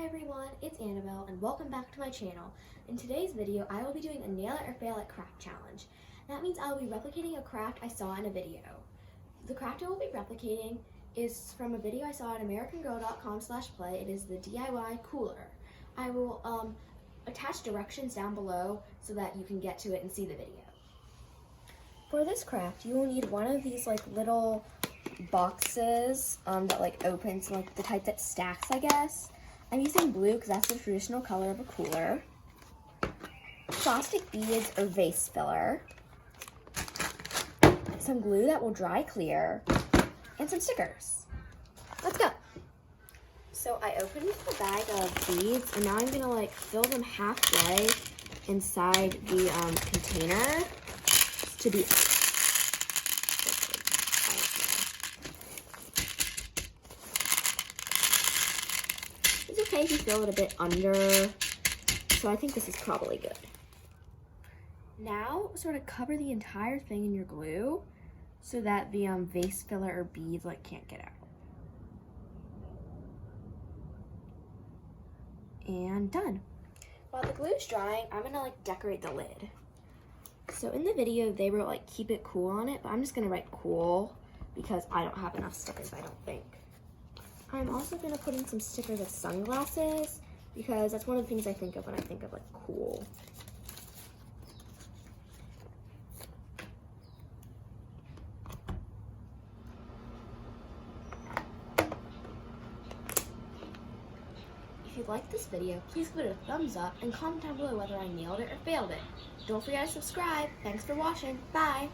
everyone, it's Annabelle and welcome back to my channel. In today's video, I will be doing a nail it or fail it craft challenge. That means I will be replicating a craft I saw in a video. The craft I will be replicating is from a video I saw at americangirl.com/play. It is the DIY cooler. I will attach directions down below so that you can get to it and see the video. For this craft, you will need one of these little boxes that opens, the type that stacks, I guess. I'm using blue because that's the traditional color of a cooler. Plastic beads or vase filler. Some glue that will dry clear. And some stickers. Let's go. So I opened the bag of beads and now I'm gonna fill them halfway inside the container to be It's okay if you feel it a bit under, so I think this is probably good. Now, sort of cover the entire thing in your glue so that the vase filler or beads can't get out. And done. While the glue's drying, I'm gonna decorate the lid. So in the video, they wrote keep it cool on it, but I'm just gonna write cool because I don't have enough stickers, I don't think. I'm also gonna put in some stickers of sunglasses because that's one of the things I think of when I think of cool. If you liked this video, please give it a thumbs up and comment down below whether I nailed it or failed it. Don't forget to subscribe. Thanks for watching. Bye!